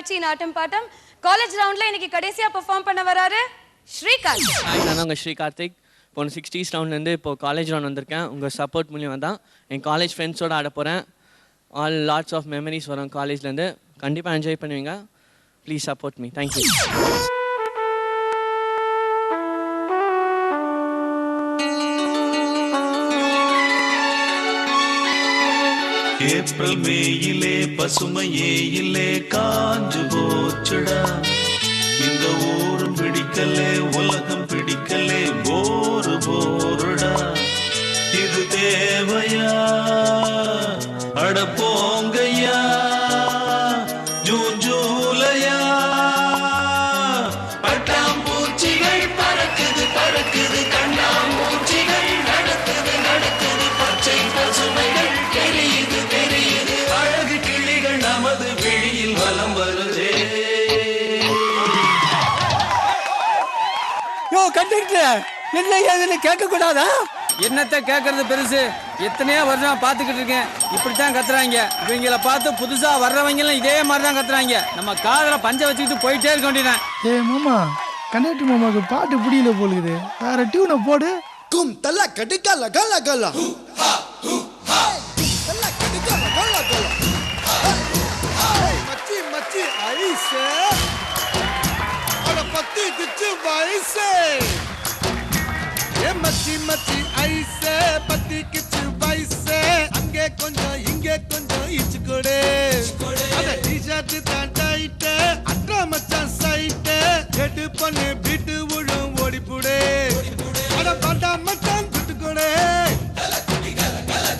தொலைக்காட்சியின் ஆட்டம் bottom college ரவுண்ட்ல இன்னைக்கு கடைசியா பெர்ஃபார்ம் பண்ண வராரு ஸ்ரீகாந்த். நான் உங்கள் ஸ்ரீகார்த்திக். இப்போ 60s ரவுண்ட்லேருந்து இப்போ காலேஜ் ரவுண்ட் வந்திருக்கேன். உங்கள் சப்போர்ட் மூலியமாக தான் என் காலேஜ் ஃப்ரெண்ட்ஸோடு ஆட போகிறேன். ஆல் லாட்ஸ் ஆஃப் மெமரிஸ் வரும் காலேஜ்லேருந்து. கண்டிப்பாக என்ஜாய் பண்ணுவீங்க. Please support me. Thank you. April மேயிலே பசுமையே இல்லே காஞ்சு போச்சுடா. இந்த ஊரும் பிடிக்கலே உலகம் பிடிக்கலே போரு போருடா. இது தேவையா அட போங்கய்யா ஜூன் ஜூலையா. பட்டாம்பூச்சிகள் பறக்குது பறக்குது கண்ணாம்பூச்சிகள் நடக்குது நடக்குது பச்சை பசுமைகள் தெரியுது தெரியுது அழகு கிளிகள் நமது விழியில் வலம் வருதே. யோ கண்டக்டர், என்ன ஏதுன்னு கேட்க கூடாதா? என்னத்தை கேட்கறது பெருசு? எத்தனையோ வருஷம் பார்த்துக்கிட்டு இருக்கேன். இப்படித்தான் கத்துறாங்க. இவங்களை பார்த்து புதுசா வர்றவங்க எல்லாம் இதே மாதிரி தான் கத்துறாங்க. நம்ம காதல பஞ்ச வச்சுக்கிட்டு போயிட்டே இருக்க வேண்டியதான். மாமா, கண்டக்டர் மாமாவுக்கு பாட்டு புரியல போலுக்குது. வேற டியூனை போடு. கும் தல கடிக்கல கல கல மச்சி மச்சி ஐசே அட பத்தி கிச்சு வைசே. ஏ மச்சி மச்சி ஐசே பத்தி கிச்சு வைசே. அங்கே கொஞ்சம் இங்கே கொஞ்சம் இச்சு கொடு. அட டி-ஷர்ட் தான் டைட் அட்ரா மச்சான் சைட். ஹெட் பண்ணு பீட் உழும் ஓடி புடு. அட பாண்டா மச்சான் துட்டு கொடு.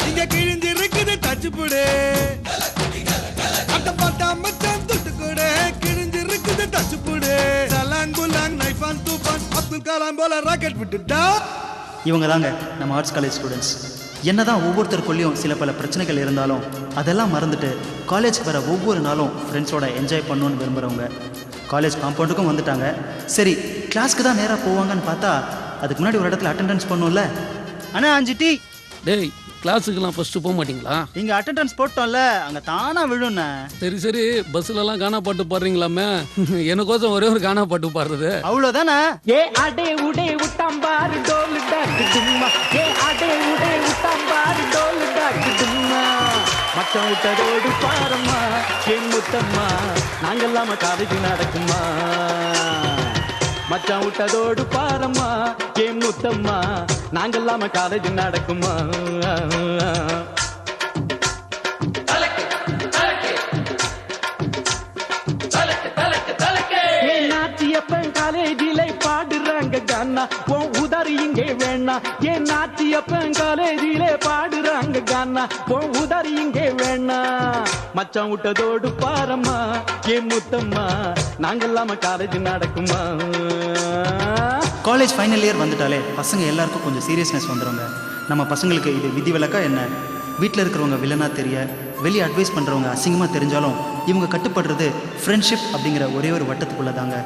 இங்க கிழிஞ்சி இருக்குது தச்சு புடு. அட பாண்டா மச்சான் துட்டு கொடு. கிழிஞ்சி இருக்குது தச்சு புடு. சலாங்குலாங் நைஃபான் தூபான் அப்துல் கலாம் போல ராக்கெட் விட்டுட்டா. இவங்க தாங்க நம்ம ஆர்ட்ஸ் காலேஜ் ஸ்டூடெண்ட்ஸ். என்னதான் ஒவ்வொருத்தருக்குள்ளேயும் சில பல பிரச்சனைகள் இருந்தாலும் அதெல்லாம் மறந்துட்டு காலேஜ்க்கு வர ஒவ்வொரு நாளும் ஃப்ரெண்ட்ஸோட என்ஜாய் பண்ணணும்னு விரும்புகிறவங்க. காலேஜ் காம்பவுண்டுக்கும் வந்துட்டாங்க. சரி, கிளாஸ்க்கு தான் நேராக போவாங்கன்னு பார்த்தா அதுக்கு முன்னாடி ஒரு இடத்துல அட்டெண்டன்ஸ் பண்ணும்ல. அண்ணா 5 டீ. டேய், கிளாஸுக்கெல்லாம் ஃபர்ஸ்ட் போக மாட்டீங்களா? இங்கே அட்டெண்டன்ஸ் போட்டோம்ல, அங்கே தானா விழுண்ணே. சரி சரி, பஸ்லலாம் கானா பாட்டு பாடுறீங்களாமே. எனக்கோசம் ஒரே ஒரு கானா பாட்டு பாடுறது அவ்வளோதானே. ஏ அடே உடே உட்டாம்பாரு டோல் டாக்கு தும்மா. ஏ அடே உடே உட்டாம்பாரு டோல் டாக்கு தும்மா. மச்சான் விட்டதோடு பாரம்மா என் முத்தம்மா நாங்கெல்லாம காலேஜ் நடக்குமா. மச்சான் விட்டதோடு பாரம்மா என் முத்தம்மா நாங்கெல்லாம காலேஜ் நடக்குமா. நாச்சியப்பன் காலேஜில பாடுறாங்க கானா உன் உதறி இங்கே வேணா. ஏன் நாச்சியப்பன் காலேஜில பாடுறாங்க கானா உன் உதறி இங்கே வேணா. மச்சான் விட்டதோடு பாரம்மா என் முத்தம்மா நாங்கெல்லாம காலேஜ் நடக்குமா. காலேஜ் ஃபைனல் இயர் வந்துட்டாலே பசங்க எல்லாருக்கும் கொஞ்சம் சீரியஸ்னஸ் வந்துடுங்க. நம்ம பசங்களுக்கு இது விதிவிலக்கா என்ன? வீட்டில் இருக்கிறவங்க வில்லனா தெரிய, வெளியே அட்வைஸ் பண்ணுறவங்க அசிங்கமாக தெரிஞ்சாலும் இவங்க கட்டுப்படுறது ஃப்ரெண்ட்ஷிப் அப்படிங்கிற ஒரே ஒரு வட்டத்துக்குள்ளே தாங்க.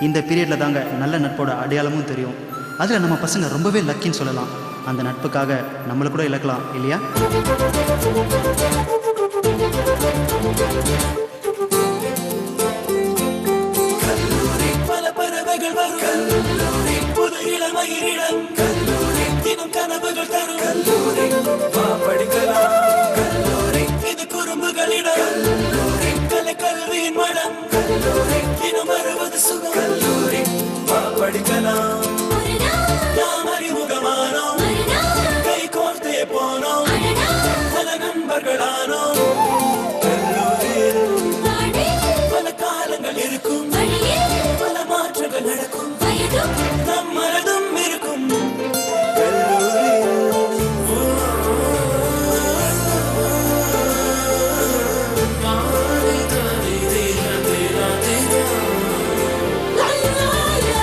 இந்த பீரியடில் தாங்க நல்ல நட்போட அடையாளமும் தெரியும். அதில் நம்ம பசங்க ரொம்பவே லக்கின்னு சொல்லலாம். அந்த நட்புக்காக நம்மளை கூட இழக்கலாம் இல்லையா? கல்லூரி பல பறவைகள் வரும். கல்லூரி புது இளமயிரிடம். கல்லூரி தினம் கனவுகள் தரும். கல்லூரி படிக்கலாம். கல்லூரி இது குறும்புகளிடம். கல்லூரி கலை கல்வியின் மடம். கல்லூரி தினம் வருவது சுகம். கல்லூரி படிக்கலாம். நாம் அறிமுகமானோம். கை கோர்த்தே போனோம். பல நண்பர்களானோம். பல காலங்கள் இருக்கும். பல மாற்றங்கள் நடக்கும். நம் மனதும் இருக்கும்.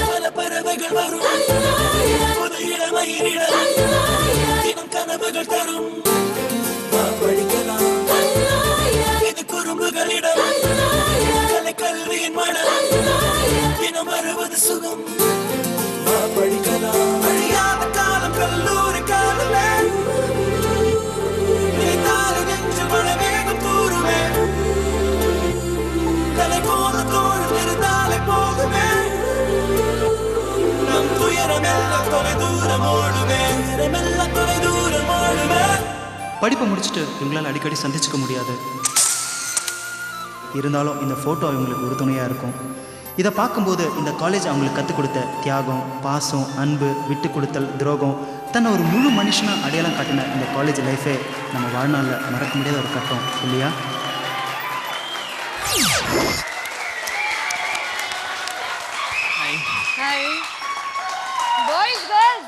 பல பறவைகள் வரும். புது இளமயிரிடம். தினம் கனவுகள் தரும். படிக்கலாம். இது குறும்புகளிடம். கலை கல்வியின் மடம். தினம் வருவது சுகம். படிக்கலாம். அழியாத காலம் கல்லூரி காலமே. நெஞ்சு மழை வேகம் கூறுவேன். தலை போல நேரமெல்லாம் தொலை தூரம் ஓடுமே, நேரமெல்லாம் தொலை தூரம் ஓடுமே. படிப்பை முடிச்சுட்டு இவங்களால் அடிக்கடி சந்திச்சுக்க முடியாது. இருந்தாலும் இந்த ஃபோட்டோ இவங்களுக்கு உறுதுணையாக இருக்கும். இதை பார்க்கும்போது இந்த காலேஜ் அவங்களுக்கு கற்றுக் கொடுத்த தியாகம், பாசம், அன்பு, விட்டு கொடுத்தல், துரோகம், தன்னை ஒரு முழு மனுஷனாக அடையாளம் காட்டின இந்த காலேஜ் லைஃபே நம்ம வாழ்நாளில் மறக்க முடியாத ஒரு கட்டம் இல்லையா? Hi. Boys, girls.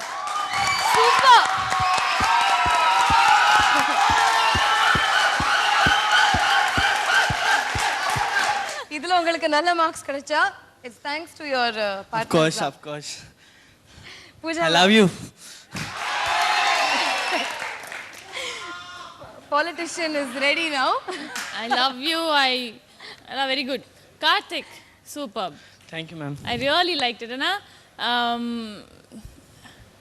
Super. இதுல உங்களுக்கு நல்ல மார்க்ஸ் கிடைச்சா it's thanks to your partner. Of course. Pooja, I love you. politician is ready now. I love you. I very good. Karthik, superb. Thank you, ma'am. I really liked it.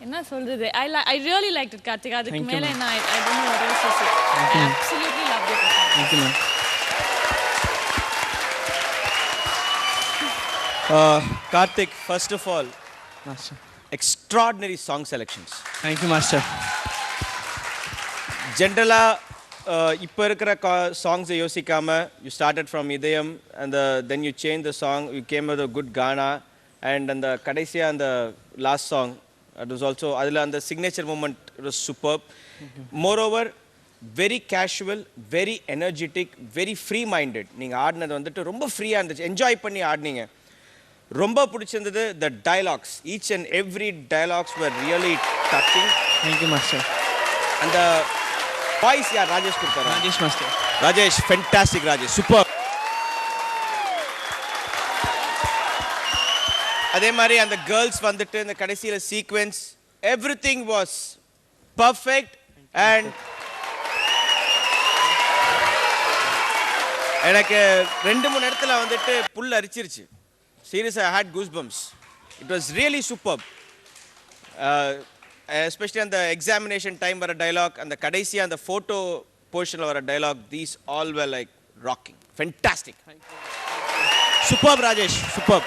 என்ன சொல்றது? I really liked it, Karthik. அதுக்கு Thank you, மேல ma'am. என்ன I don't know what else to say. Thank I you. absolutely loved it. Thank you, ma'am. Karthik, first of all, Master. extraordinary song selections. Thank you, master. ஜென்ரலாக இப்போ இருக்கிற சாங்ஸை யோசிக்காமல் you started from இதயம் அந்த then you change the song you came with a good gaana and அந்த கடைசியாக அந்த last song at was also அதில் அந்த signature moment it was super. Moreover very casual, very energetic, very free minded. நீங்கள் ஆடினது வந்துட்டு ரொம்ப ஃப்ரீயாக இருந்துச்சு, என்ஜாய் பண்ணி ஆடினீங்க. ரொம்ப பிடிச்சிருந்தது the dialogues, each and every dialogues were really touching. Thank you, master. அந்த வாய்ஸ் யார்? ராஜேஷ் கொடுத்தாரு. Rajesh, master. Rajesh, fantastic Rajesh, super. அதே மாதிரி அந்த கேர்ள்ஸ் வந்துட்டு இந்த கடைசியில் sequence everything was perfect. And எனக்கு 2-3 இடத்துல வந்துட்டு புல் அரிச்சிருச்சு. சீரியஸாக I had goose bumps. It was really super. Especially அந்த எக்ஸாமினேஷன் டைம் வர டைலாக், அந்த கடைசியாக அந்த ஃபோட்டோ போர்ஷனில் வர dialogue, these all where like rocking. Fantastic. Super Rajesh, super.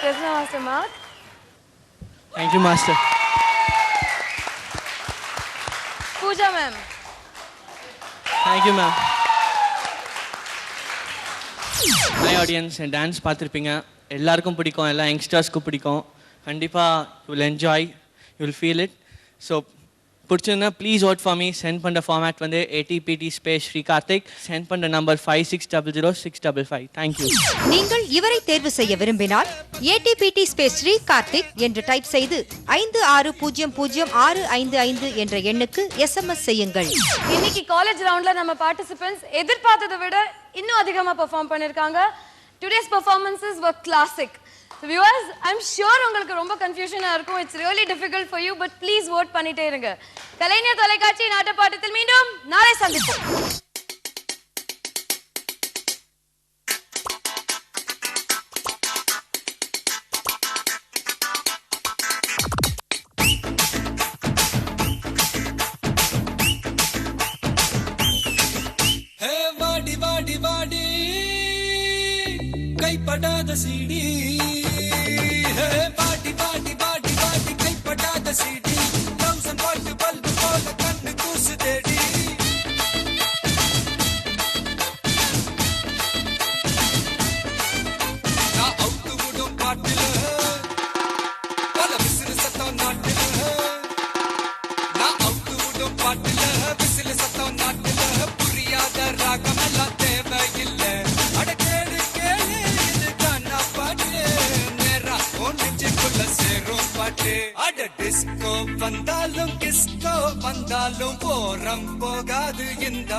Krishna Master Mark. Thank you, master. Pooja ma'am. Thank you, ma'am. Hi audience, என் dance பார்த்துருப்பீங்க, எல்லாருக்கும் பிடிக்கும், எல்லா யங்ஸ்டர்ஸ்க்கும் பிடிக்கும். கண்டிப்பாக you will enjoy, you will feel it. So பிடிச்சிருந்தா please vote for me. Send பண்ணுற ஃபார்மேட் வந்து ATPT space Shri Karthik. Send பண்ணுற நம்பர் 56000655. தேங்க்யூ. நீங்கள் இவரை தேர்வு செய்ய விரும்பினால் ATPT ஸ்பேஸ் ஸ்ரீ கார்த்திக் என்று டைப் செய்து 56000655 என்ற எண்ணுக்கு SMS செய்யுங்கள். இன்னைக்கு காலேஜ் ரவுண்ட்ல நம்ம பார்ட்டிசிபென்ட்ஸ் எதிர்பார்த்ததை விட இன்னும் அதிகமா பெர்ஃபார்ம் பண்ணிருக்காங்க. Today's performances were classic. So viewers, I'm sure உங்களுக்கு ரொம்ப கன்ஃபியூஷனா இருக்கும். It's really difficult for you, but please vote பண்ணிட்டே இருங்க. கலைஞர் தொலைக்காட்சி நாட்டுப்பாட்டத்தில் மீண்டும் நாளை சந்திப்போம். ஹே வாடி வாடி வாடி கைப்படாத சீடி. ஹே வாடி வாடி வாடி வாடி கைப்படாத சீடி. தௌசண்ட் வாட் பல்பு போல கண்ணு கூசு தேடி. நான் அவுத்து விடும் பாட்டுல பல விசிறு சத்தம் நாட்டுல. நான் அவுத்து விடும் பாட்டுல விசிறு சத்தம் நாட்டுல. புரியாத ராகமெல்லாம் தேவையில்லை. அட கேளு கேளு இது கானா பாட்டு. நேரா ஒன்னுக்குள்ள சேரும் பாட்டு. அட டிஸ்கோ வந்தாலும் கிஸ்கோ வந்தாலும் போரம் போகாது இந்த